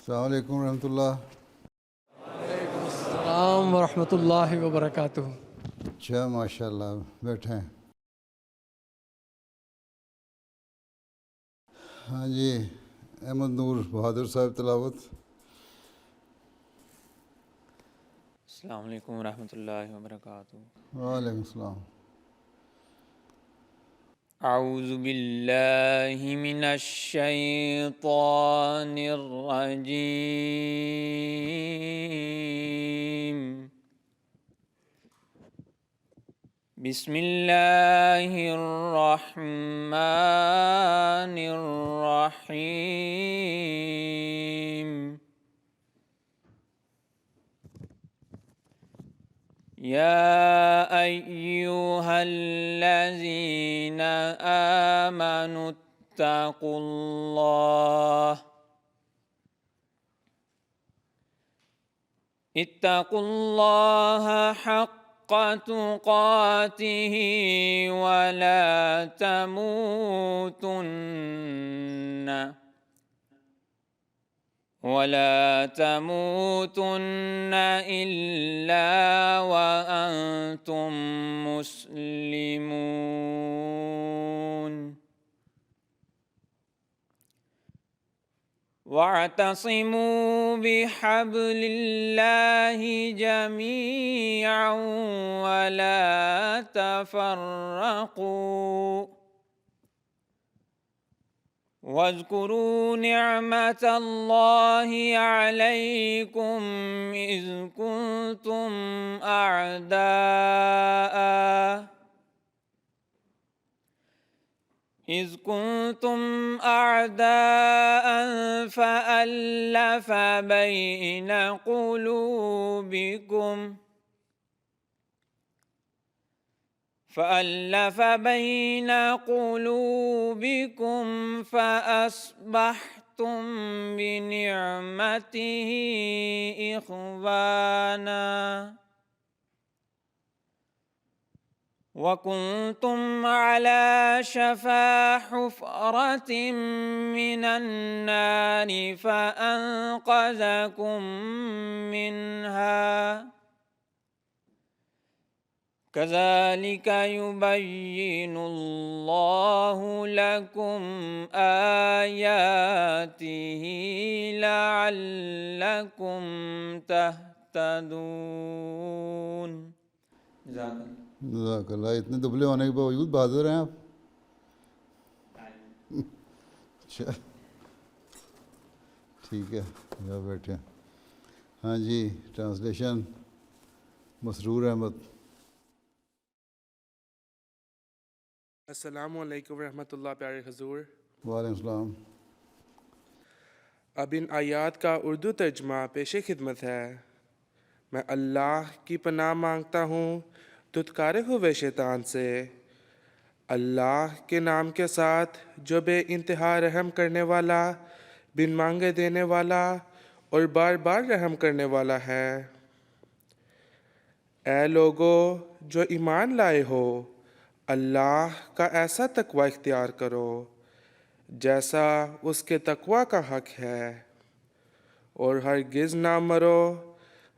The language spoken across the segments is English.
السلام علیکم ورحمۃ اللہ. السلام ورحمۃ اللہ وبرکاتہ. اچھا ماشاء اللہ بیٹھیں. ہاں جی احمد نور بہادر صاحب تلاوت. السلام علیکم ورحمۃ اللہ وبرکاتہ. وعلیکم السلام. اعوذ باللہ من الشیطان الرجیم. بسم اللہ الرحمن الرحیم. یا ایہا الذین آمنوا اتقوا اللہ حق تقاته ولا تموتن إلا وأنتم مسلمون. واعتصموا بحبل الله جميعا ولا تفرقوا واذكروا نعمة الله عليكم إذ كنتم أعداء فألف بين قلوبكم فأصبحتم بنعمته إخوانا وكنتم على شفا حفرة من النار فأنقذكم منها كذلك يبين الله لكم آياته لعلكم تهتدون. جزاک اللہ. اتنے دبلے ہونے کے باوجود بہادر ہیں آپ. اچھا ٹھیک ہے جا بیٹھے. ہاں جی ٹرانسلیشن مسرور احمد. السلام علیکم ورحمۃ اللہ. پیارے حضور، وعلیکم السلام. اب ان آیات کا اردو ترجمہ پیش خدمت ہے. میں اللہ کی پناہ مانگتا ہوں دھتکارے ہوئے شیطان سے. اللہ کے نام کے ساتھ جو بے انتہا رحم کرنے والا، بن مانگے دینے والا اور بار بار رحم کرنے والا ہے. اے لوگو جو ایمان لائے ہو، اللہ کا ایسا تقوی اختیار کرو جیسا اس کے تقوی کا حق ہے، اور ہرگز نہ مرو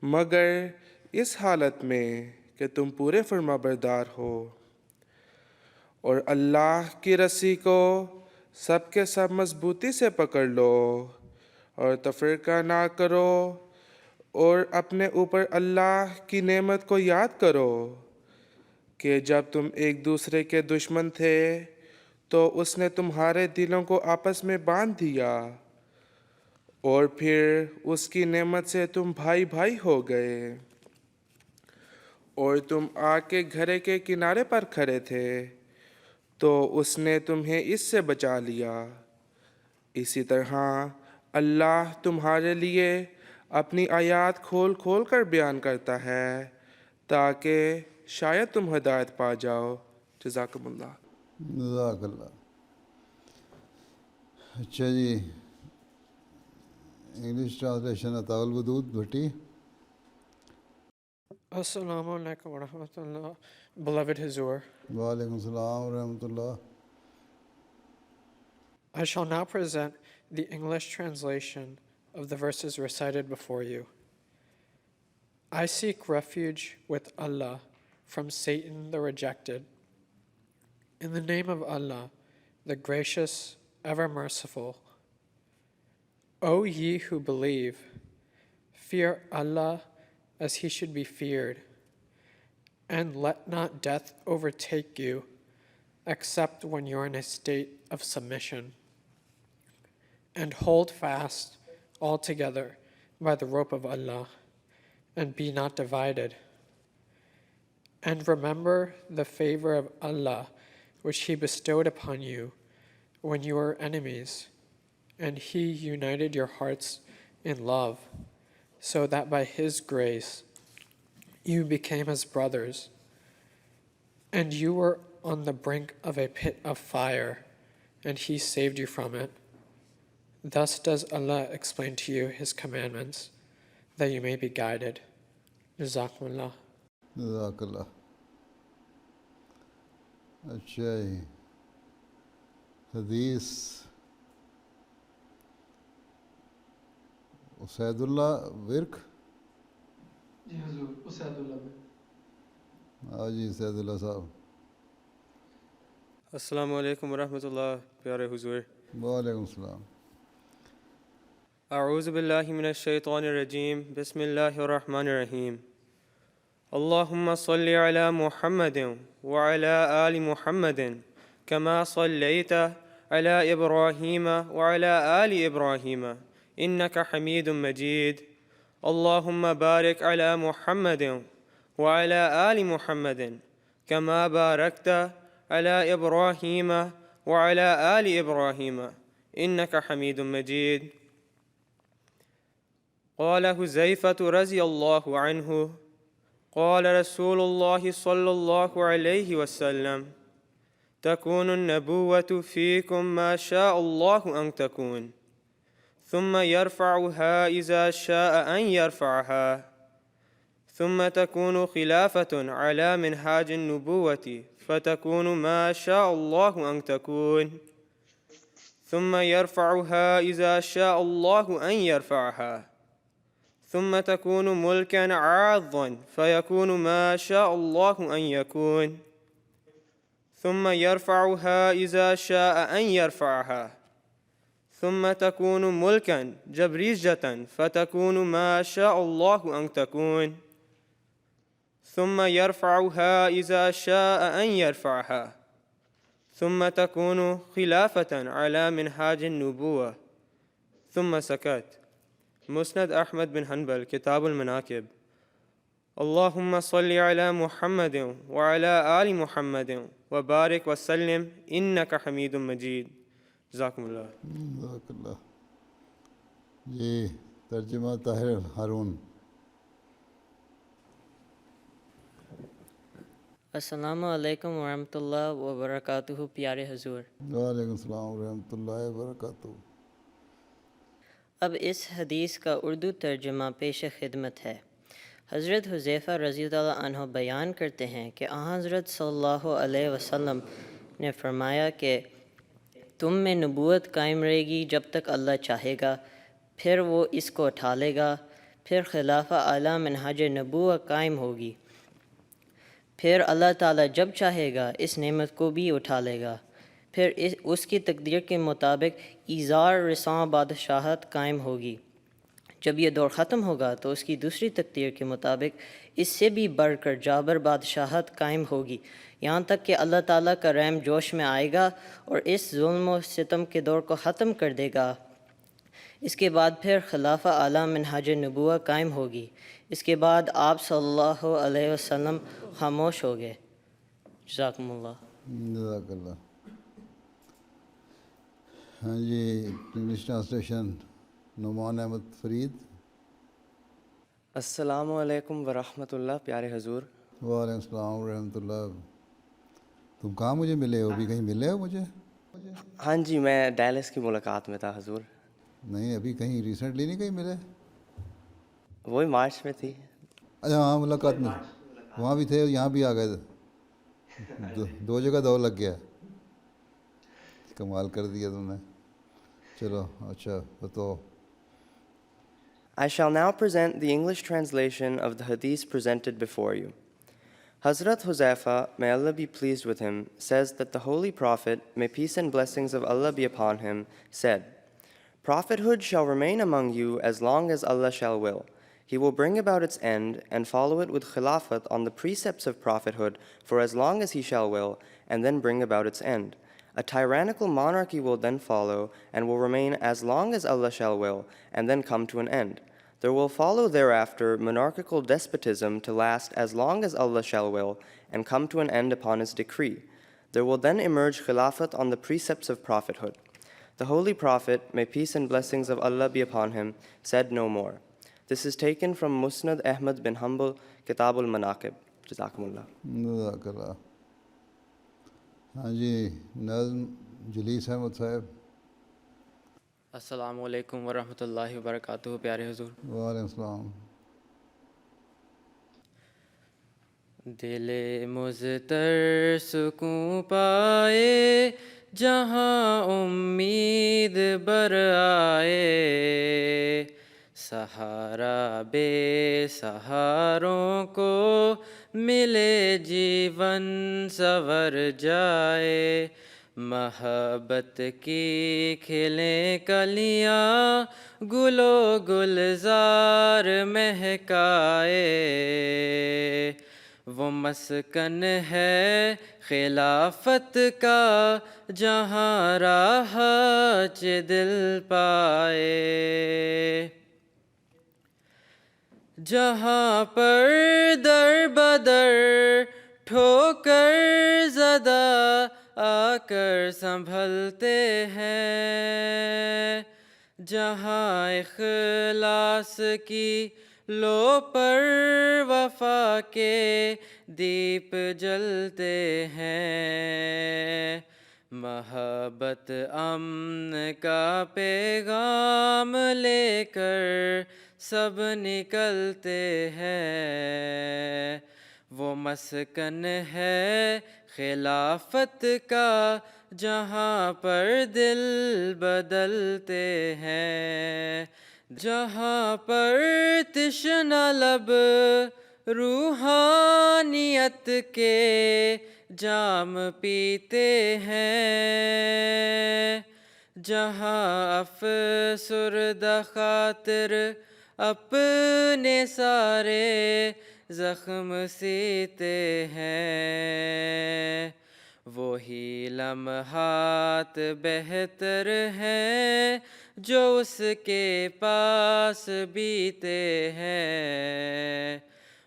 مگر اس حالت میں کہ تم پورے فرما بردار ہو. اور اللہ کی رسی کو سب کے سب مضبوطی سے پکڑ لو اور تفرقہ نہ کرو، اور اپنے اوپر اللہ کی نعمت کو یاد کرو کہ جب تم ایک دوسرے کے دشمن تھے تو اس نے تمہارے دلوں کو آپس میں باندھ دیا، اور پھر اس کی نعمت سے تم بھائی بھائی ہو گئے، اور تم آگ کے گھرے کے کنارے پر کھڑے تھے تو اس نے تمہیں اس سے بچا لیا. اسی طرح اللہ تمہارے لیے اپنی آیات کھول کھول کر بیان کرتا ہے تاکہ شاید تم ہدایت پا جاؤ. جزاکم اللہ. جزاک اللہ. اچھا جی انگلش ٹرانسلیشن عطا الودود بھٹی. Assalamu alaikum wa rahmatullah. Beloved Huzoor, وعلیکم السلام ورحمۃ اللہ. I shall now present the English translation of the verses recited before you. I seek refuge with Allah from Satan the rejected. In the name of Allah, the gracious, ever merciful. O ye who believe, fear Allah as he should be feared, and let not death overtake you except when you are in a state of submission. And hold fast altogether by the rope of Allah, and be not divided. And remember the favor of Allah which he bestowed upon you when you were enemies, and he united your hearts in love, so that by his grace you became as brothers. And you were on the brink of a pit of fire, and he saved you from it. Thus does Allah explain to you his commandments, that you may be guided. Jazakumullah. جزاک اچھا جی حدیث اسید اللہ work جی حضور اسید اللہ میں ہاں جی اسید اللہ صاحب السلام علیکم ورحمۃ اللہ پیارے حضور. وعلیکم السلام. اعوذ باللہ من الشیطان الرجیم. بسم اللہ الرحمن الرحیم. اللہم صلی علی محمد وعلی آل محمد کما صلیت علی ابراہیم وعلی آل ابراہیم انک حمید مجید. اللہم بارک علی محمد وعلی آل محمد کما بارکت علی ابراہیم وعلی آل ابراہیم انک حمید مجید. قال حذیفة رضی اللہ عنہ قال رسول الله صلى الله عليه وسلم تكون النبوة فيكم ما شاء الله أن تكون ثم يرفعها إذا شاء أن يرفعها ثم تكون خلافة على منهاج النبوة فتكون ما شاء الله أن تكون ثم يرفعها إذا شاء الله أن يرفعها ثم تكون ملكا عاضا فيكون ما شاء الله أن يكون ثم يرفعها إذا شاء أن يرفعها ثم تكون ملكا جبريجة فتكون ما شاء الله أن تكون ثم يرفعها إذا شاء أن يرفعها ثم تكون خلافة على منهاج النبوة. ثم سكت. مسند احمد بن حنبل کتاب المناقب. اللہم صلی علی محمد وعلی آل محمد وبارک وسلم انک حمید مجید. جزاکم اللہ. جزاک اللہ. جی ترجمہ طاہر ہارون. السلام علیکم ورحمۃ اللہ وبرکاتہ. پیارے حضور. وعلیکم السلام ورحمۃ اللہ وبرکاتہ. اب اس حدیث کا اردو ترجمہ پیش خدمت ہے. حضرت حذیفہ رضی اللہ عنہ بیان کرتے ہیں کہ حضرت صلی اللہ علیہ وسلم نے فرمایا کہ تم میں نبوت قائم رہے گی جب تک اللہ چاہے گا، پھر وہ اس کو اٹھا لے گا، پھر خلافہ اعلیٰ منہاج نبوت قائم ہوگی، پھر اللہ تعالیٰ جب چاہے گا اس نعمت کو بھی اٹھا لے گا، پھر اس کی تقدیر کے مطابق ایزار رساں بادشاہت قائم ہوگی. جب یہ دور ختم ہوگا تو اس کی دوسری تقدیر کے مطابق اس سے بھی بڑھ کر جابر بادشاہت قائم ہوگی، یہاں تک کہ اللہ تعالیٰ کا رحم جوش میں آئے گا اور اس ظلم و ستم کے دور کو ختم کر دے گا. اس کے بعد پھر خلافہ اعلیٰ منہاج نبوت قائم ہوگی. اس کے بعد آپ صلی اللہ علیہ وسلم خاموش ہو گئے. جزاکم اللہ. جزاک اللہ. ہاں جی انگلش ٹرانسلیشن نعمان احمد فرید. السلام علیکم ورحمۃ اللہ. پیارے حضور. وعلیکم السلام ورحمۃ اللہ. تم کہاں مجھے ملے ہو؟ ابھی کہیں ملے ہو مجھے؟ ہاں جی میں ڈیلس کی ملاقات میں تھا حضور. نہیں ابھی کہیں ریسنٹلی نہیں کہیں ملے؟ وہی مارچ میں تھی. اچھا ہاں ملاقات میں وہاں بھی تھے، یہاں بھی آ گئے تھے، دو جگہ دور لگ گیا. کمال کر دیا تم نے. چلو اچھا تو I shall now present the English translation of the hadith presented before you. Hazrat Huzaifa, may Allah be pleased with him, says that the Holy Prophet, may peace and blessings of Allah be upon him, said, "Prophethood shall remain among you as long as Allah shall will. He will bring about its end and follow it with Khilafat on the precepts of prophethood for as long as He shall will, and then bring about its end. A tyrannical monarchy will then follow and will remain as long as Allah shall will, and then come to an end. There will follow thereafter monarchical despotism to last as long as Allah shall will, and come to an end upon His decree. There will then emerge Khilafat on the precepts of prophethood." The Holy Prophet, may peace and blessings of Allah be upon him, said no more. This is taken from Musnad Ahmad bin Hanbal, Kitab al-Manaqib. Jazakumullah. جزاک اللہ. ہاں جی نظم جلیس احمد صاحب. السلام علیکم ورحمۃ اللہ وبرکاتہ. پیارے حضور، وعلیکم السلام. دل مضطر سکون پائے جہاں امید بر آئے، سہارا بے سہاروں کو ملے جیون سور جائے، محبت کی کھلیں کلیاں گل و گلزار مہکائے، وہ مسکن ہے خلافت کا جہاں راحت دل پائے، جہاں پر در بدر ٹھوکر زدہ آ کر سنبھلتے ہیں، جہاں اخلاص کی لو پر وفا کے دیپ جلتے ہیں، محبت امن کا پیغام لے کر سب نکلتے ہیں، وہ مسکن ہے خلافت کا جہاں پر دل بدلتے ہیں، جہاں پر تشنہ لب روحانیت کے جام پیتے ہیں، جہاں افسردہ خاطر اپنے سارے زخم سیتے ہیں، وہی لمحات بہتر ہیں جو اس کے پاس بیتے ہیں،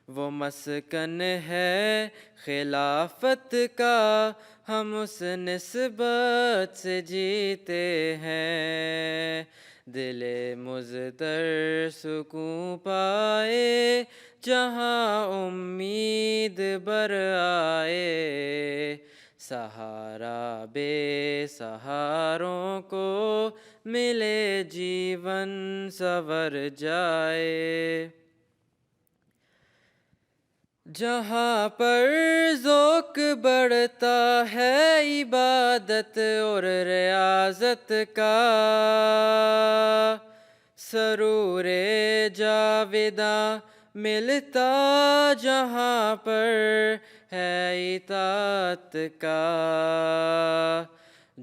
وہ مسکن ہے خلافت کا ہم اس نسبت سے جیتے ہیں، دل مضطر سکون پائے جہاں امید بر آئے، سہارا بے سہاروں کو ملے جیون سور جائے، جہاں پر ذوق بڑھتا ہے عبادت اور ریاضت کا، سرور جاویداں ملتا جہاں پر ہے اطاعت کا،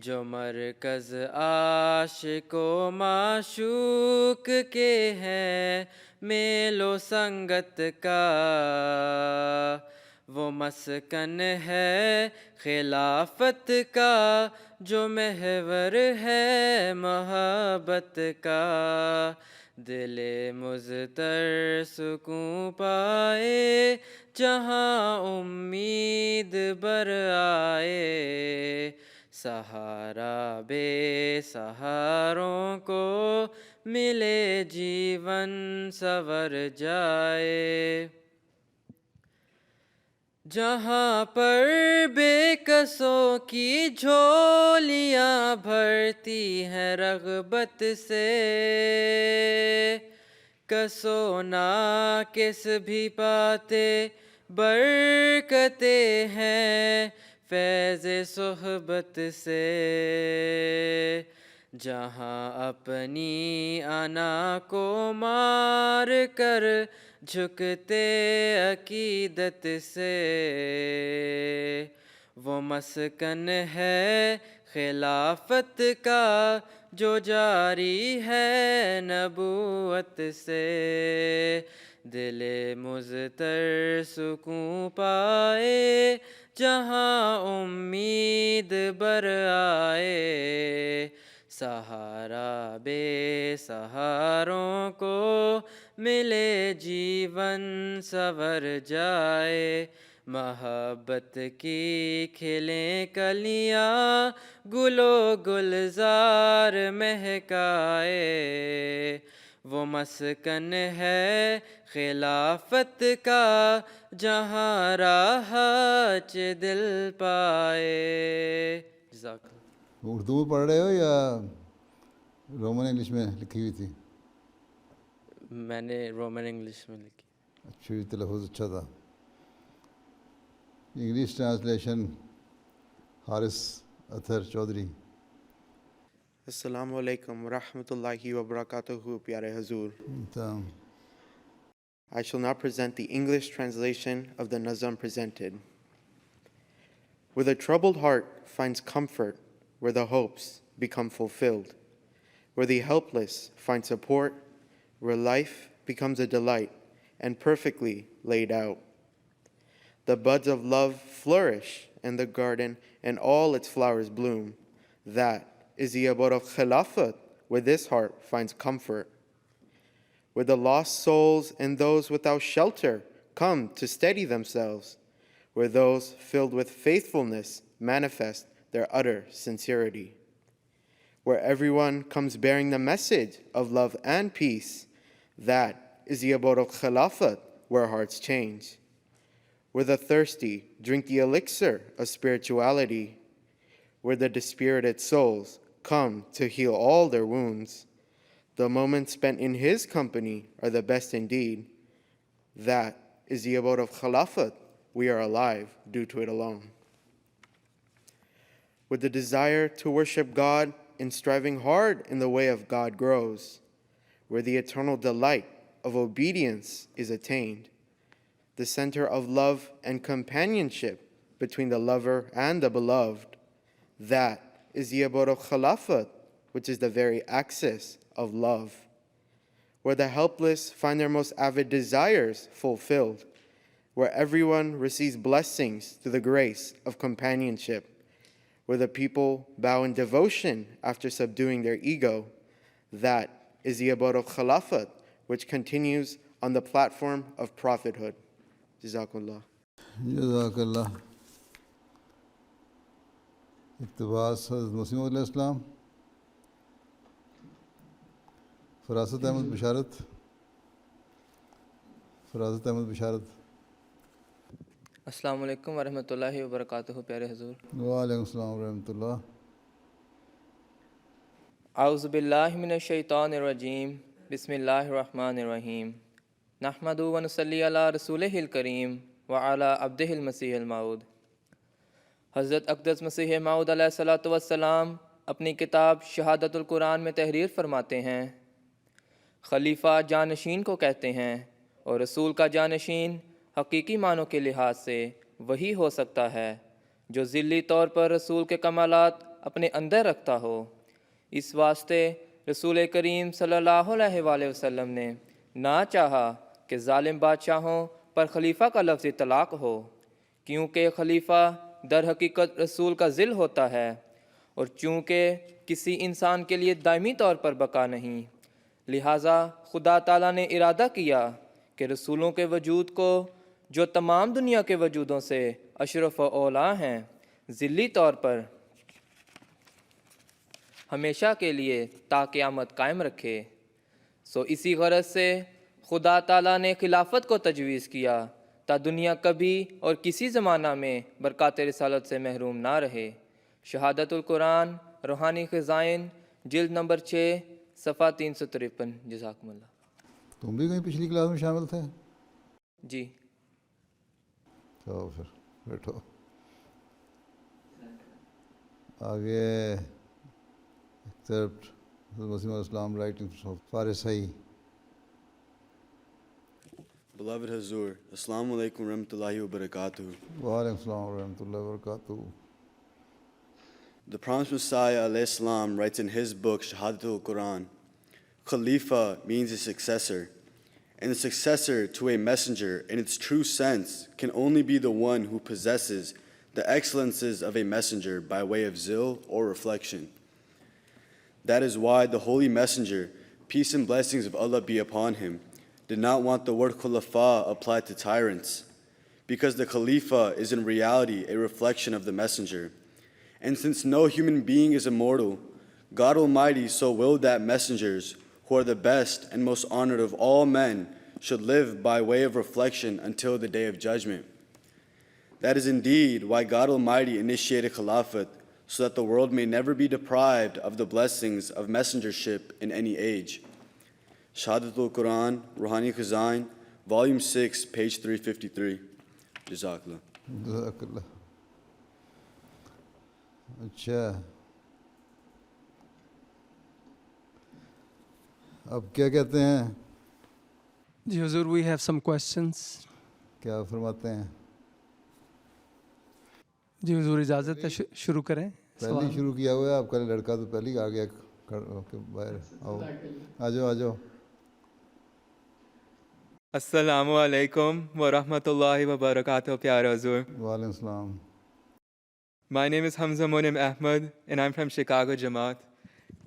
جو مرکز عاشق و معشوق کے ہے میل و سنگت کا، وہ مسکن ہے خلافت کا جو محور ہے محبت کا، دل مضطر سکون پائے جہاں امید بر آئے، سہارا بے سہاروں کو ملے جیون سور جائے، جہاں پر بے کسوں کی جھولیاں بھرتی ہیں رغبت سے، کسو ناقص بھی پاتے برکتے ہیں فیض صحبت سے، جہاں اپنی انا کو مار کر جھکتے عقیدت سے، وہ مسکن ہے خلافت کا جو جاری ہے نبوت سے، دل مضطر سکون پائے جہاں امید بر آئے، سہارا بے سہاروں کو ملے جیون سنور جائے، محبت کی کھلیں کلیاں گل و گلزار مہکائے، وہ مسکن ہے خلافت کا جہاں راحت دل پائے۔ جزاک اللہ۔ اردو میں پڑھ رہے ہو یا رومن انگلش میں لکھی ہوئی تھی؟ میں نے رومن انگلش میں لکھی۔ اچھی تلفظ اچھا تھا۔ انگلش ٹرانسلیشن حارث اطہر چودھری۔ السلام علیکم ورحمۃ اللہ وبرکاتہ پیارے حضور. I shall now present the English translation of the Nazam presented. Where the troubled heart finds comfort, where the hopes become fulfilled, where the helpless find support, where life becomes a delight and perfectly laid out. The buds of love flourish in the garden and all its flowers bloom. That is the abode of Khilafat, where this heart finds comfort. Where the lost souls and those without shelter come to steady themselves. Where those filled with faithfulness manifest their utter sincerity. Where everyone comes bearing the message of love and peace. That is the abode of Khilafat, where hearts change. Where the thirsty drink the elixir of spirituality. Where the dispirited souls come to heal all their wounds. The moments spent in his company are the best indeed. That is the abode of Khilafat. We are alive due to it alone. Where the desire to worship God and striving hard in the way of God grows. Where the eternal delight of obedience is attained. The center of love and companionship between the lover and the beloved. That is the abode of Khilafat, which is the very axis of love. Where the helpless find their most avid desires fulfilled. Where everyone receives blessings through the grace of companionship. Where the people bow in devotion after subduing their ego. That is the abode of Khilafat, which continues on the platform of prophethood. Jazakallah. جزاک اللہ. اقتباس حضرت مسیح علیہ السلام. فراست احمد بشارت. فراست احمد بشارت. السلام علیکم ورحمۃ اللہ وبرکاتہ پیارے حضور. وعلیکم السلام ورحمۃ اللہ. اعوذ باللہ من الشیطان الرجیم. بسم اللہ الرحمن الرحیم. نحمدہ و نصلی علی رسولہ الکریم وعلی عبدہ المسیح الموعود. حضرت اقدس مسیح موعود علیہ الصلوۃ والسلام اپنی کتاب شہادت القرآن میں تحریر فرماتے ہیں، خلیفہ جانشین کو کہتے ہیں، اور رسول کا جانشین حقیقی معنوں کے لحاظ سے وہی ہو سکتا ہے جو ذلی طور پر رسول کے کمالات اپنے اندر رکھتا ہو. اس واسطے رسول کریم صلی اللہ علیہ وآلہ وسلم نے نہ چاہا کہ ظالم بادشاہوں پر خلیفہ کا لفظ اطلاق ہو، کیونکہ خلیفہ در حقیقت رسول کا ذل ہوتا ہے، اور چونکہ کسی انسان کے لیے دائمی طور پر بقا نہیں، لہٰذا خدا تعالیٰ نے ارادہ کیا کہ رسولوں کے وجود کو جو تمام دنیا کے وجودوں سے اشرف و اولیٰ ہیں ذلی طور پر ہمیشہ کے لیے تا قیامت قائم رکھے. سو اسی غرض سے خدا تعالیٰ نے خلافت کو تجویز کیا تا دنیا کبھی اور کسی زمانہ میں برکات رسالت سے محروم نہ رہے. شہادت القرآن روحانی خزائن جلد نمبر 6 صفحہ 353. جزاکم اللہ. تم بھی کہیں پچھلی کلاس میں شامل تھے؟ جی. تو پھر بیٹھو. آگے except Hazrat Mirza Masroor Islam writing of Farisai. Beloved Huzoor, Assalamu alaikum warahmatullahi wabarakatuh. Wa alaikum assalam wa rahmatullahi wa barakatuh. The promised Messiah alayhi salam writes in his book Shahadatul Quran, Khalifa means a successor, and the successor to a messenger in its true sense can only be the one who possesses the excellences of a messenger by way of zeal or reflection. That is why the holy messenger, peace and blessings of Allah be upon him, did not want the word Khulafa applied to tyrants, because the Khalifa is in reality a reflection of the messenger. And since no human being is immortal, God Almighty so willed that messengers, who are the best and most honored of all men, should live by way of reflection until the day of judgment. That is indeed why God Almighty initiated Khilafat, so that the world may never be deprived of the blessings of messengership in any age. Shahadatul Quran, Ruhani Khazain, Volume 6, page 353. Jazakallah. Jazakallah. अच्छा, अब क्या कहते हैं? जी हुजूर, we have some questions. क्या फरमाते हैं? जी हुजूर, इजाज़त है शुरू करें? पहले ही शुरू किया हुआ है आपका लड़का, तो पहले ही आ गया बाहर। आओ, आ जाओ आ जाओ। Assalamu alaikum wa rahmatullahi wa barakatuh, Pyara Huzoor. Wa alaikum salam. My name is Hamza Monim Ahmad, and I'm from Chicago, Jamaat.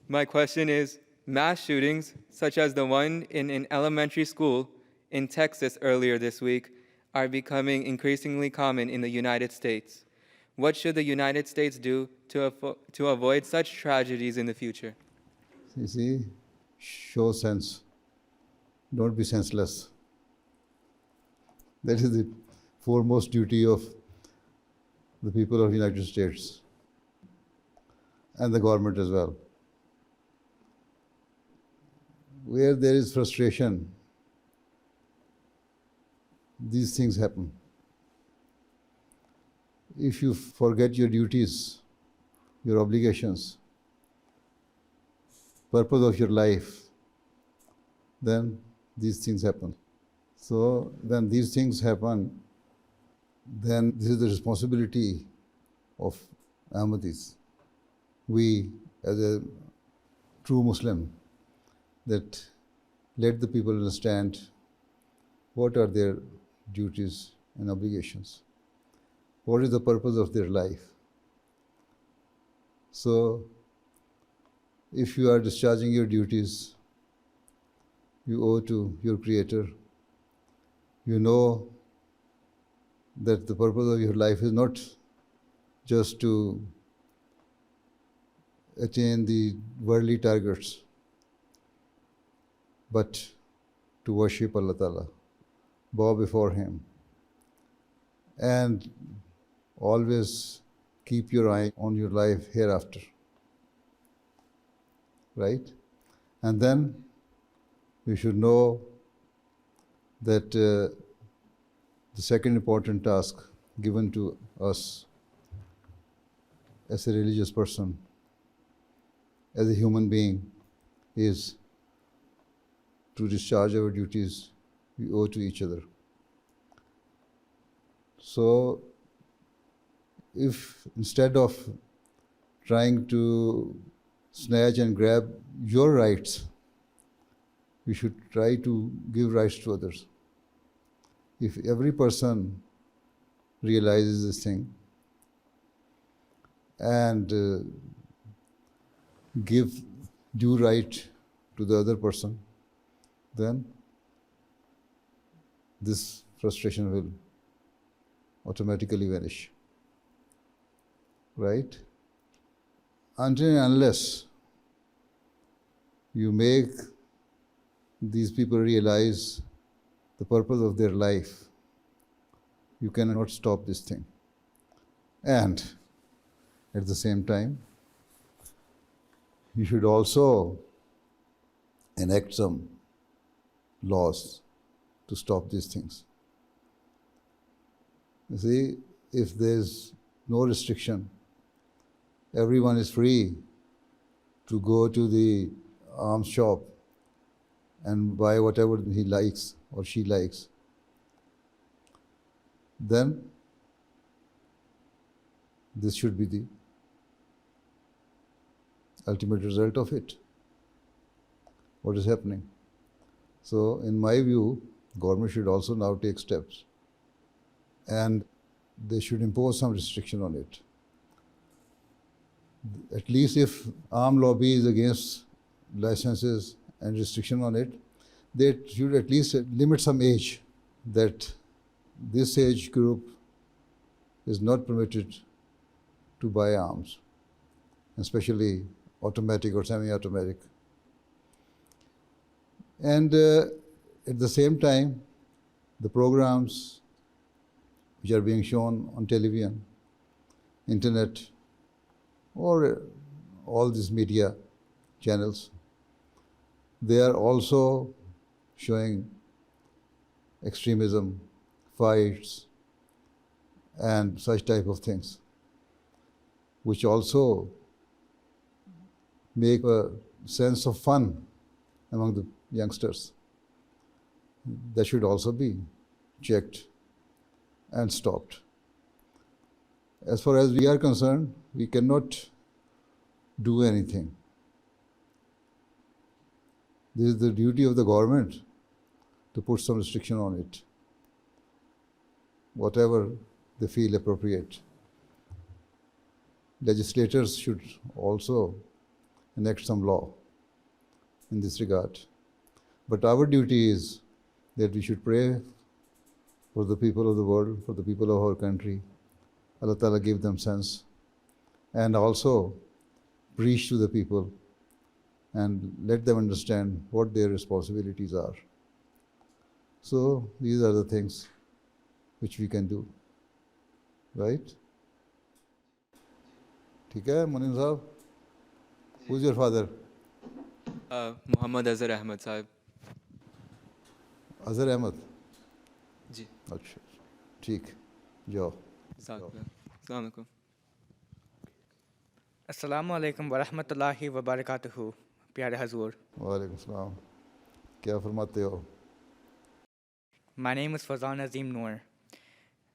My question is, mass shootings, such as the one in an elementary school in Texas earlier this week, are becoming increasingly common in the United States. What should the United States do to avoid such tragedies in the future? You see, show sense. Don't be senseless. That is the foremost duty of the people of the United States and the government as well. Where there is frustration, these things happen. If you forget your duties, your obligations, purpose of your life, then these things happen. So when these things happen, then this is the responsibility of Ahmadis. We, as a true Muslim, that let the people understand what are their duties and obligations. What is the purpose of their life? So, if you are discharging your duties, you owe to your Creator. You know that the purpose of your life is not just to attain the worldly targets, but to worship Allah Ta'ala, bow before Him, and always keep your eye on your life hereafter. Right? And then we should know that the second important task given to us as a religious person, as a human being, is to discharge our duties we owe to each other. So, if instead of trying to snatch and grab your rights, we should try to give rights to others. If every person realizes this thing and give due right to the other person, then this frustration will automatically vanish. Right? Until and unless you make these people realize the purpose of their life, you cannot stop this thing. And at the same time, you should also enact some laws to stop these things. You see, if there's no restriction, everyone is free to go to the arms shop and buy whatever he likes or she likes, then this should be the ultimate result of it. What is happening? So, in my view, government should also now take steps, and they should impose some restriction on it. At least if armed lobby is against licenses and restriction on it, they should at least limit some age, that this age group is not permitted to buy arms, especially automatic or semi-automatic. And at the same time, the programs which are being shown on television, internet, or all these media channels, they are also showing extremism, fights, and such type of things, which also make a sense of fun among the youngsters. That should also be checked and stopped. As far as we are concerned, we cannot do anything. This is the duty of the government to put some restriction on it, whatever they feel appropriate. Legislators should also enact some law in this regard. But our duty is that we should pray for the people of the world, for the people of our country. Allah Ta'ala give them sense, and also preach to the people and let them understand what their responsibilities are. So these are the things which we can do, right? ठीक है, मुनीम साहब? Who's your father? Muhammad Azhar Ahmad साहब. Azhar Ahmad? जी. अच्छा, ठीक, जाओ. अस्सलाम वालेकुम. Assalamu alaikum wa rahmatullahi wa barakatuhu, प्यारे हजूर. वालेकुम सलाम. क्या फरमाते हो? My name is Fazan Azim Noor.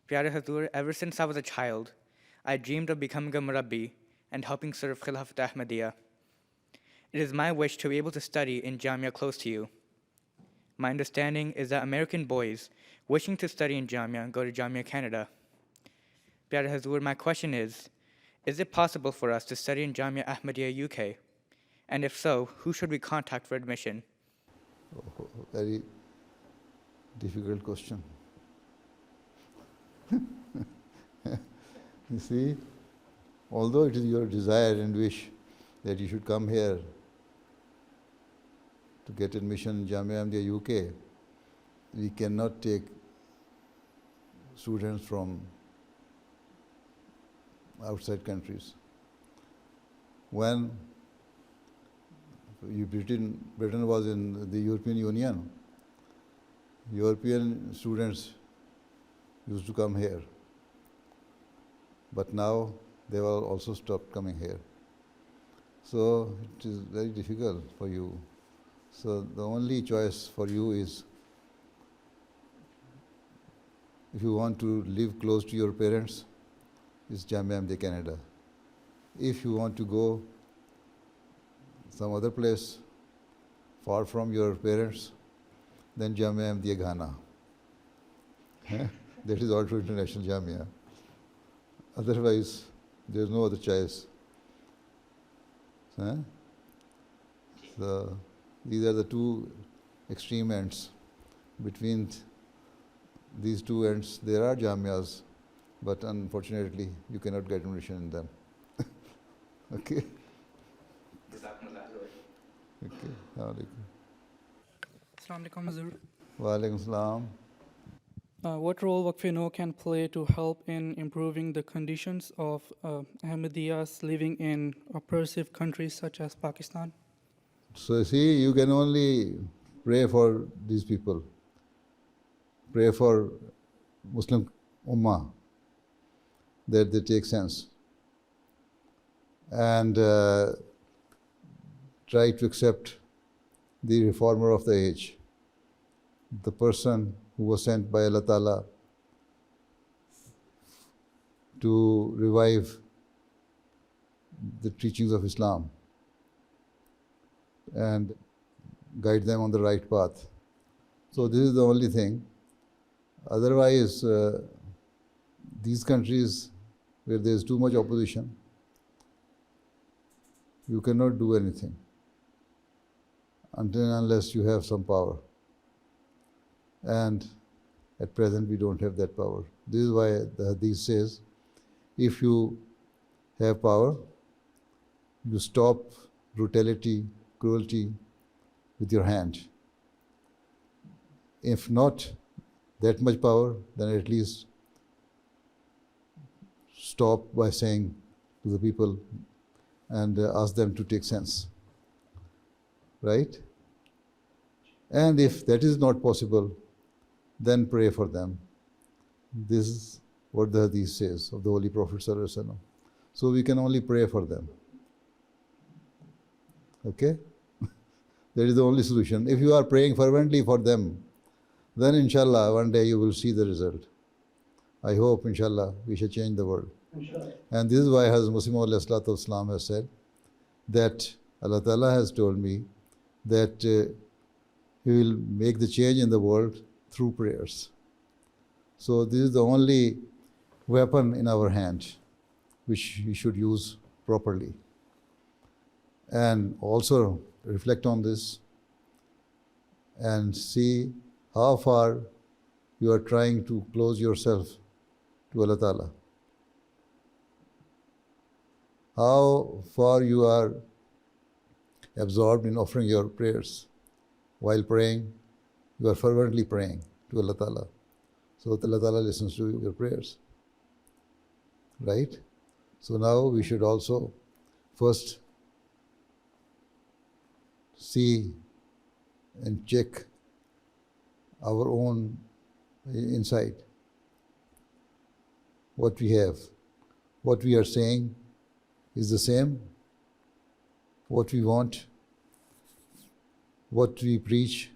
Pyare Huzoor, ever since I was a child, I dreamed of becoming a murabbi and helping serve Khilafat Ahmadiyya. It is my wish to be able to study in Jamia close to you. My understanding is that American boys wishing to study in Jamia go to Jamia Canada. Pyare Huzoor, my question is it possible for us to study in Jamia Ahmadiyya UK? And if so, who should we contact for admission? Oh, very difficult question. You see, although it is your desire and wish that you should come here to get admission in Jamia Ahmadiyya UK, we cannot take students from outside countries. When Britain was in the European Union, European students used to come here, but now they will also stop coming here. So it is very difficult for you. So the only choice for you is, if you want to live close to your parents, is Jamia Ahmadiyya Canada. If you want to go some other place far from your parents, then Jamia Ahmadiyya Ghana. That is also international Jamia. Otherwise, there is no other choice. So these are the two extreme ends. Between these two ends, there are Jamias, but unfortunately, you cannot get admission in them. Okay? Okay. Assalamu alaikum, Huzoor. Wa alaikum salam. What role Waqf-e-Nau can play to help in improving the conditions of Ahmadiyyas living in oppressive countries such as Pakistan? So see, you can only pray for these people. Pray for Muslim Ummah, that they take sense. And try to accept the reformer of the age, the person who was sent by Allah Ta'ala to revive the teachings of Islam and guide them on the right path. So this is the only thing. Otherwise, these countries where there is too much opposition, you cannot do anything until and unless you have some power. And at present we don't have that power. This is why the Hadith says, if you have power, you stop brutality, cruelty with your hand. If not that much power, then at least stop by saying to the people and ask them to take sense. Right? And if that is not possible, then pray for them. This is what the Hadith says of the Holy Prophet ﷺ. So we can only pray for them. Okay? That is the only solution. If you are praying fervently for them, then inshallah one day you will see the result. I hope inshallah we shall change the world. And this is why Hazrat Mirza Masroor Ahmad has said that Allah Ta'ala has told me that He will make the change in the world through prayers. So this is the only weapon in our hand which we should use properly. And also reflect on this and see how far you are trying to close yourself to Allah Ta'ala. How far you are absorbed in offering your prayers. While praying, you are fervently praying to Allah Ta'ala. So Allah Ta'ala listens to your prayers. Right? So now we should also first see and check our own inside. What we have, what we are saying is the same. What we want, what we preach,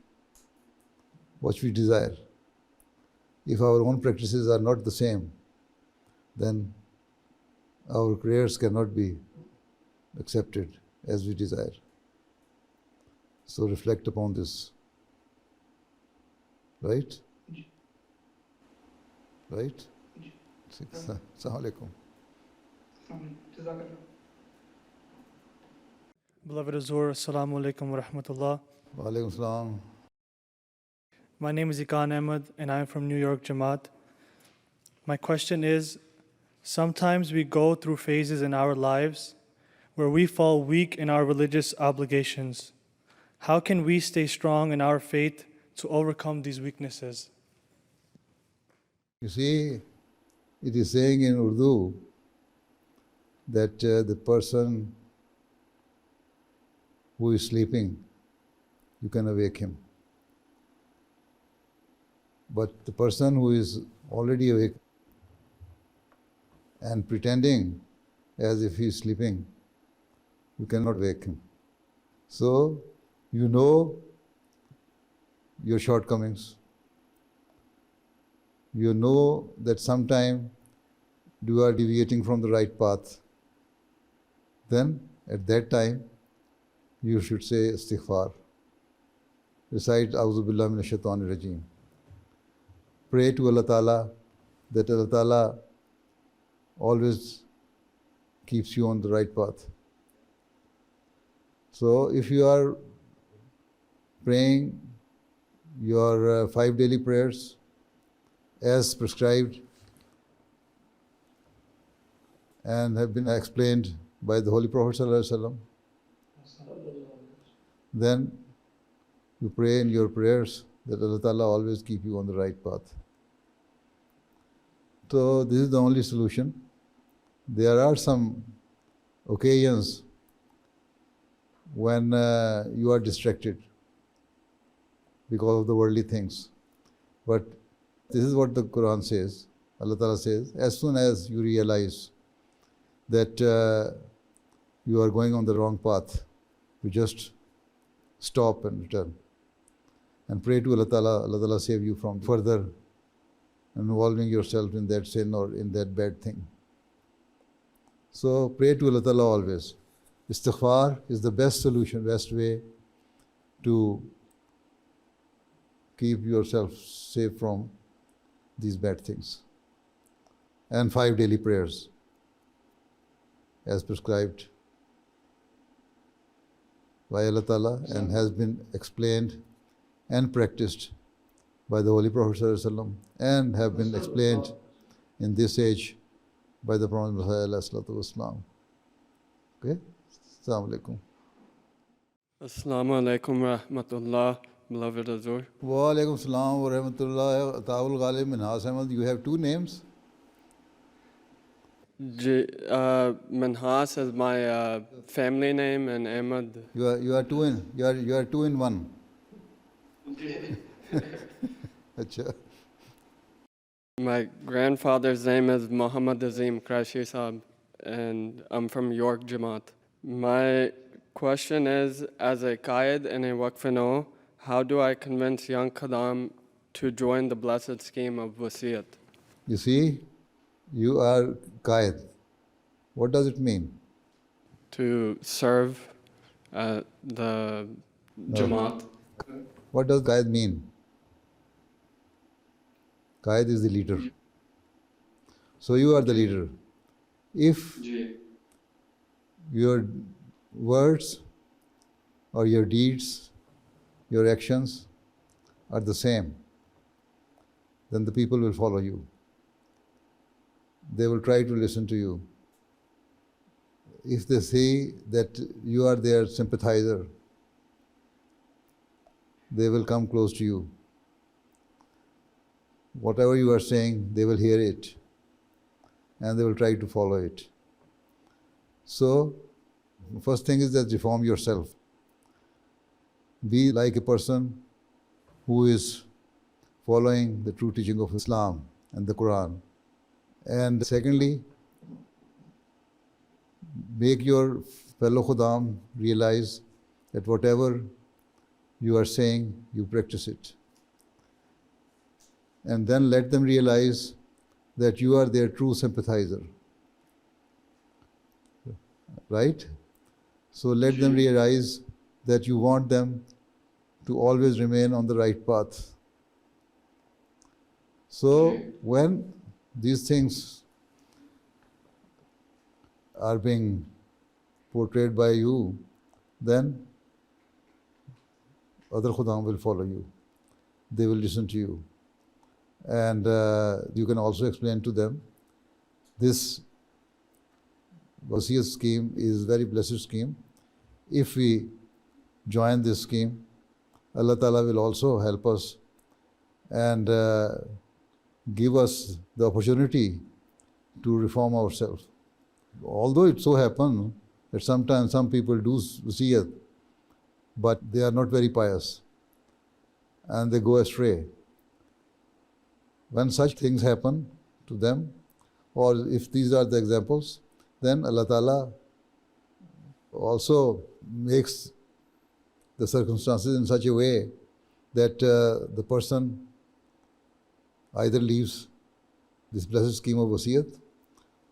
what we desire. If our own practices are not the same, then our prayers cannot be accepted as we desire. So reflect upon this. Right? Right? Assalamu alaikum. Beloved Huzoor, Assalamu alaikum wa rahmatullah. Wa alaikum salam. My name is Ikan Ahmed and I am from New York Jamaat. My question is, sometimes we go through phases in our lives where we fall weak in our religious obligations. How can we stay strong in our faith to overcome these weaknesses? You see, it is saying in Urdu that the person who is sleeping, you can awake him. But the person who is already awake and pretending as if he is sleeping, you cannot wake him. So, you know your shortcomings. You know that sometime you are deviating from the right path. Then, at that time, you should say istighfar. Recite A'udhu Billahi Minash Shaitanir Rajeem. Pray to Allah Ta'ala that Allah Ta'ala always keeps you on the right path. So, if you are praying your 5 daily prayers as prescribed and have been explained by the Holy Prophet ﷺ, then you pray in your prayers that Allah Ta'ala always keep you on the right path. So this is the only solution. There are some occasions when you are distracted because of the worldly things. But this is what the Quran says. Allah Ta'ala says, as soon as you realize that you are going on the wrong path, to just stop and return. And pray to Allah Ta'ala save you from further involving yourself in that sin or in that bad thing. So pray to Allah Ta'ala always. Istighfar is the best solution, best way to keep yourself safe from these bad things. And 5 daily prayers as prescribed by Allah Ta'ala and has been explained and practiced by the Holy Prophet ﷺ and have been explained in this age by the Prophet Muhammad. Okay? Assalamu alaikum. Assalamu alaikum rahmatullah, beloved Huzoor. Wa alaikum salam wa rahmatullah. Ta'awul Ghalib Minhas Ahmad. You have 2 names? Minhas is my family name, and Ahmad. You are two in one. Achha. My grandfather's name is Muhammad Azim Quraishi Sahab, and I'm from York Jamaat. My question is, as a Qaid in a Waqf-e-Nau, how do I convince young Khuddam to join the blessed scheme of Wasiyat? You see, you are Qaid. What does it mean? To serve the Jamaat. What does Qaid mean? Qaid is the leader. So you are the leader. If your words or your deeds, your actions are the same, then the people will follow you. They will try to listen to you. If they see that you are their sympathizer, they will come close to you. Whatever you are saying, they will hear it and they will try to follow it. So, first thing is that reform yourself. Be like a person who is following the true teaching of Islam and the Quran. And secondly, make your fellow Khuddam realize that whatever you are saying, you practice it. And then let them realize that you are their true sympathizer. Right? So let them realize that you want them to always remain on the right path. So when these things are being portrayed by you, then other Khuddam will follow you. They will listen to you. And you can also explain to them, this Wasiyat scheme is a very blessed scheme. If we join this scheme, Allah Ta'ala will also help us and give us the opportunity to reform ourselves. Although it so happens that sometimes some people do wasiyat, but they are not very pious and they go astray. When such things happen to them, or if these are the examples, then Allah Ta'ala also makes the circumstances in such a way that the person either leaves this blessed scheme of wasiyat,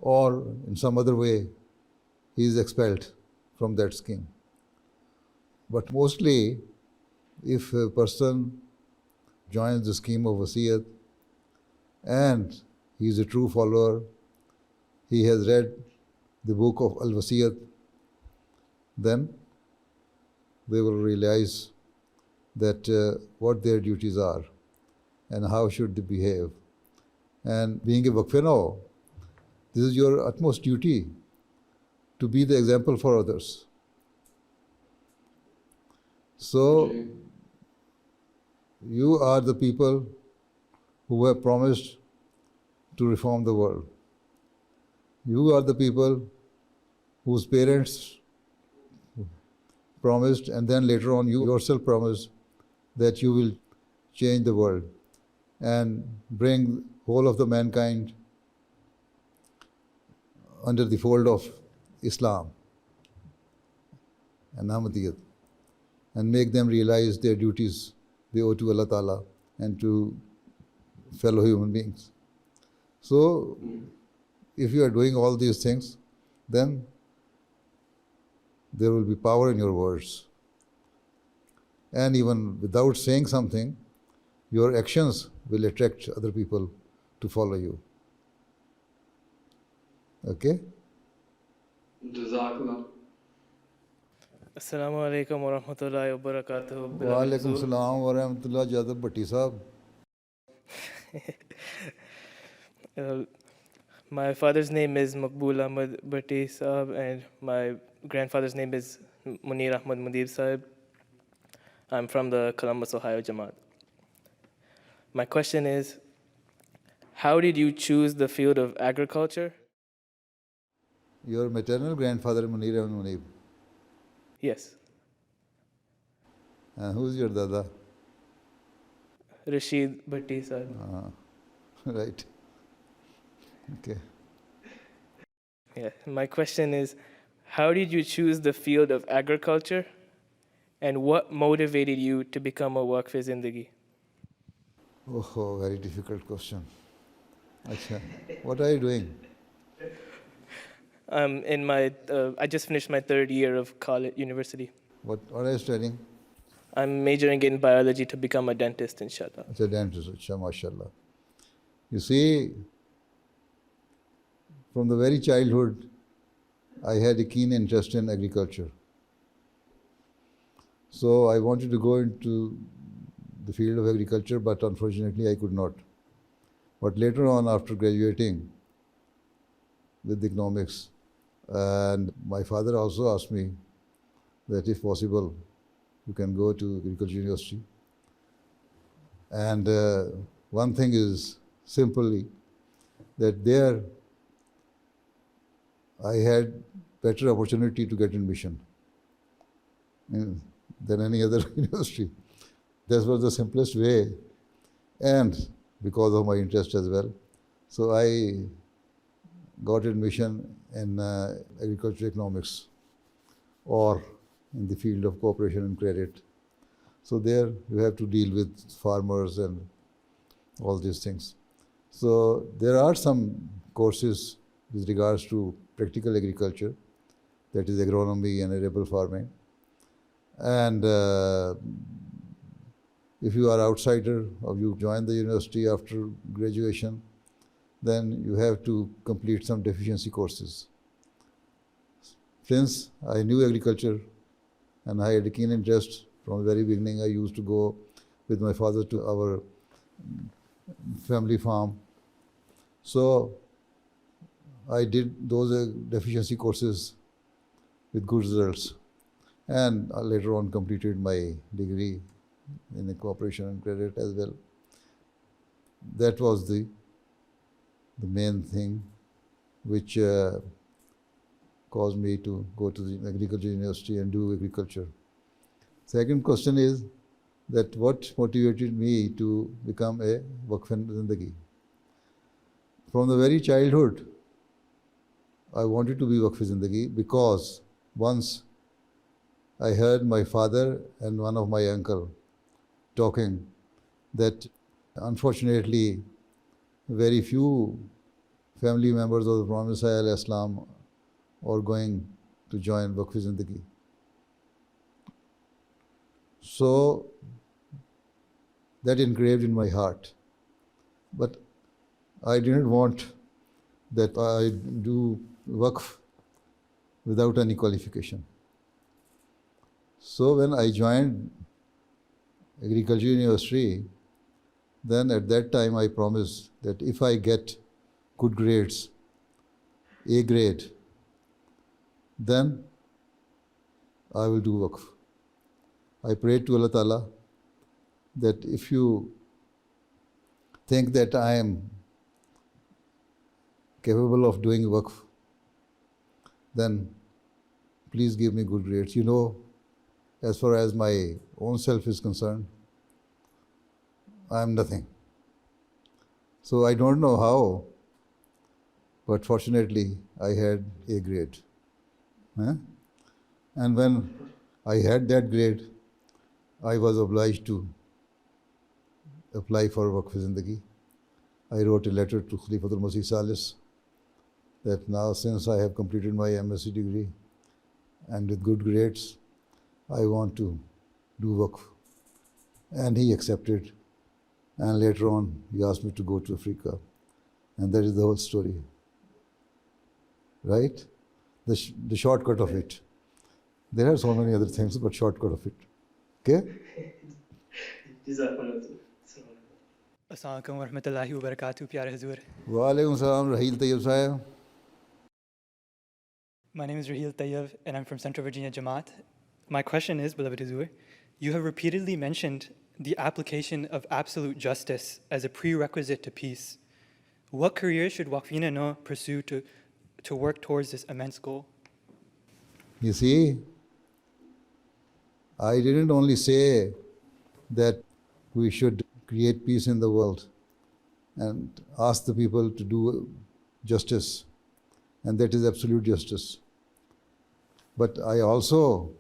or in some other way he is expelled from that scheme. But mostly, if a person joins the scheme of wasiyat and he is a true follower, he has read the book of Al-Wasiyat, then they will realize that what their duties are and how should they behave. And being a Waqf-e-Nau, this is your utmost duty to be the example for others. So, you are the people who have promised to reform the world. You are the people whose parents promised, and then later on you yourself promised that you will change the world and bring whole of the mankind under the fold of Islam. and Ahmadiyyat, and make them realize their duties they owe to Allah Ta'ala and to fellow human beings. So, if you are doing all these things, then there will be power in your words. And even without saying something, your actions will attract other people to follow you. Okay? Jazakallah. Assalamu alaikum wa rahmatullahi wa barakatuh. Wa alaikum salam wa rahmatullah Jadab Bhatti Sahab. My father's name is Maqbool Ahmad Bhatti Sahab and my grandfather's name is Munir Ahmad Mudeeb Sahib. I'm from the Columbus, Ohio Jamaat. My question is, how did you choose the field of agriculture? Your maternal grandfather Munir Ahmad Mudeeb. Yes. And who's your dada? Rashid Bhatti Sahib. Right. Okay. Yeah. My question is, how did you choose the field of agriculture and what motivated you to become a Waqf-e-Zindagi? Oh, very difficult question. Achha. What are you doing? I just finished my third year of college, university. What are you studying? I'm majoring in biology to become a dentist, inshallah. It's a dentist, mashallah. You see, from the very childhood, I had a keen interest in agriculture. So I wanted to go into the field of agriculture, but unfortunately I could not. But later on, after graduating with economics, and my father also asked me that if possible, you can go to agriculture university. And one thing is simply that there I had better opportunity to get admission than any other university. That was the simplest way, and because of my interest as well. So I got admission in agriculture economics or in the field of cooperation and credit. So there you have to deal with farmers and all these things. So there are some courses with regards to practical agriculture, that is agronomy and arable farming. And if you are outsider or you join the university after graduation, then you have to complete some deficiency courses. Since I knew agriculture and I had a keen interest from the very beginning, I used to go with my father to our family farm. So I did those deficiency courses with good results, and later on completed my degree in the cooperation and credit as well. That was the main thing which caused me to go to the agriculture university and do agriculture. Second question is that what motivated me to become a Waqf-e-Zindagi. From the very childhood, I wanted to be Waqf-e-Zindagi because once I heard my father and one of my uncle talking that unfortunately very few family members of the Prophet Messiah are going to join Waqf-e-Zindagi. So that engraved in my heart. But I didn't want that I do Waqf without any qualification. So when I joined Agriculture University, then at that time I promised that if I get good grades, A grade, then I will do Waqf. I prayed to Allah Ta'ala that if you think that I am capable of doing Waqf, then please give me good grades. You know, as far as my own self is concerned, I am nothing. So I don't know how, but fortunately I had A grade. And when I had that grade, I was obliged to apply for Waqf-e-Zindagi. I wrote a letter to Khalifa Salis that now, since I have completed my MSc degree and with good grades, I want to do Waqf. And he accepted. And later on, he asked me to go to Africa. And that is the whole story. Right? The shortcut of it. There are so many other things, but shortcut of it. Okay? Assalamu alaikum wa rahmatullahi wa barakatuh, Pyare Huzoor. Wa alaikum salam, Raheel Tayyib Sahib. My name is Raheel Tayyib, and I'm from Central Virginia Jamaat. My question is, beloved Huzoor, you have repeatedly mentioned the application of absolute justice as a prerequisite to peace. What career should Waqf-e-Nau pursue to work towards this immense goal? You see, I didn't only say that we should create peace in the world and ask the people to do justice, and that is absolute justice. But I also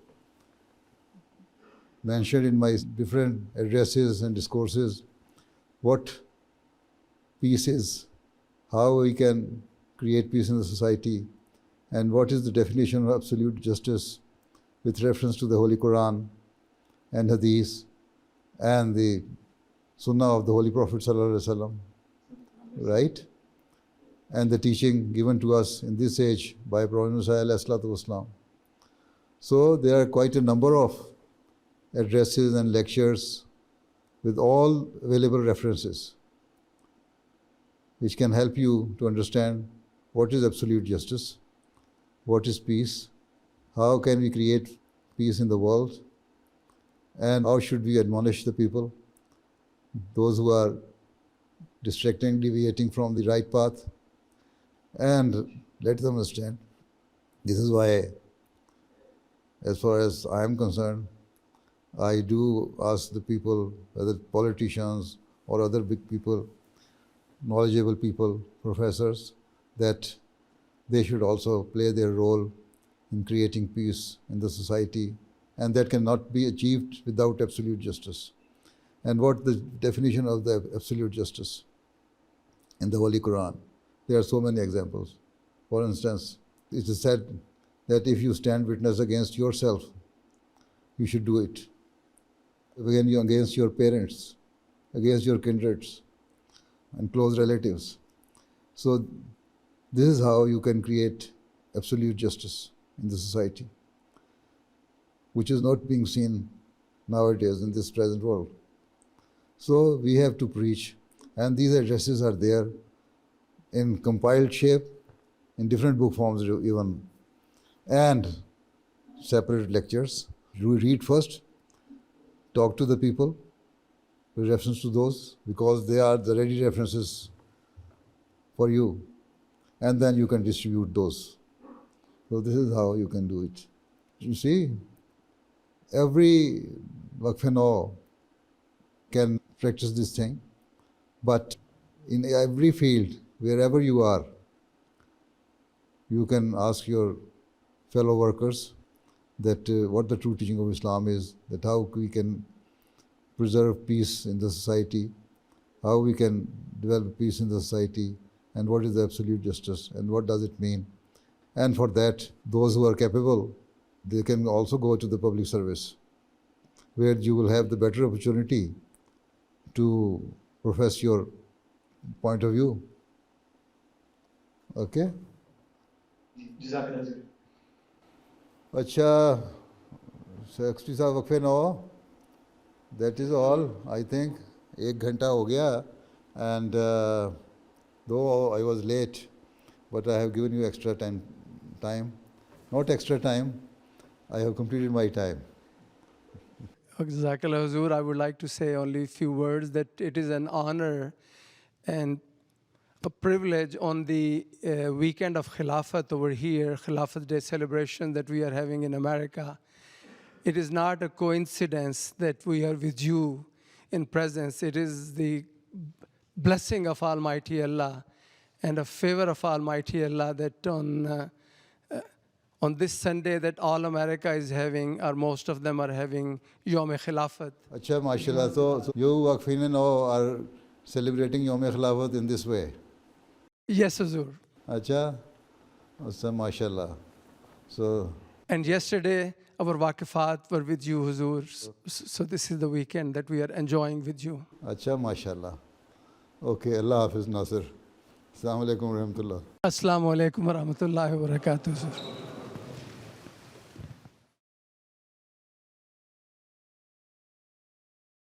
mentioned in my different addresses and discourses what peace is, how we can create peace in the society, and what is the definition of absolute justice with reference to the Holy Quran and Hadith and the Sunnah of the Holy Prophet ﷺ, right? And the teaching given to us in this age by Prophet Muhammad. So there are quite a number of addresses and lectures with all available references which can help you to understand what is absolute justice, what is peace, how can we create peace in the world, and how should we admonish the people, those who are distracting, deviating from the right path, and let them understand. This is why, as far as I am concerned, I do ask the people, whether politicians or other big people, knowledgeable people, professors, that they should also play their role in creating peace in the society, and that cannot be achieved without absolute justice. And what the definition of the absolute justice in the Holy Quran? There are so many examples. For instance, it is said that if you stand witness against yourself, you should do it. When you against your parents, against your kindreds and close relatives. So this is how you can create absolute justice in the society, which is not being seen nowadays in this present world. So we have to preach, and these addresses are there in compiled shape, in different book forms even, and separate lectures. You read first, talk to the people with reference to those, because they are the ready references for you, and then you can distribute those. So this is how you can do it. You see, every Waqf-e-Nau can practice this thing, but in every field, wherever you are, you can ask your fellow workers that what the true teaching of Islam is, that how we can preserve peace in the society, how we can develop peace in the society, and what is the absolute justice, and what does it mean. And for that, those who are capable, they can also go to the public service, where you will have the better opportunity to profess your point of view. Okay? Acha, Secretary Sahab Waqf-e-Nau, that is all, I think. 1 ghanta ho gaya, and though I was late, but I have given you extra time. Not extra time, I have completed my time. Jazakallah Huzoor, I would like to say only a few words that it is an honor and a privilege on the weekend of Khilafat over here, Khilafat Day celebration that we are having in America. It is not a coincidence that we are with you in presence. It is the blessing of Almighty Allah and a favor of Almighty Allah that on this Sunday that all America is having, or most of them are having, Yom-e-Khilafat. Acha, mashallah. So you Waqf-e-Nau are celebrating Yom-e-Khilafat in this way? Yes, Huzoor. Acha, mashallah. So, And yesterday, our Waqifat were with you, Huzoor. So this is the weekend that we are enjoying with you. acha, mashallah. Okay, Allah Hafiz Nasir. Assalamu alaikum wa rahmatullah. Assalamu alaikum wa rahmatullahi wa barakatuh, Huzoor.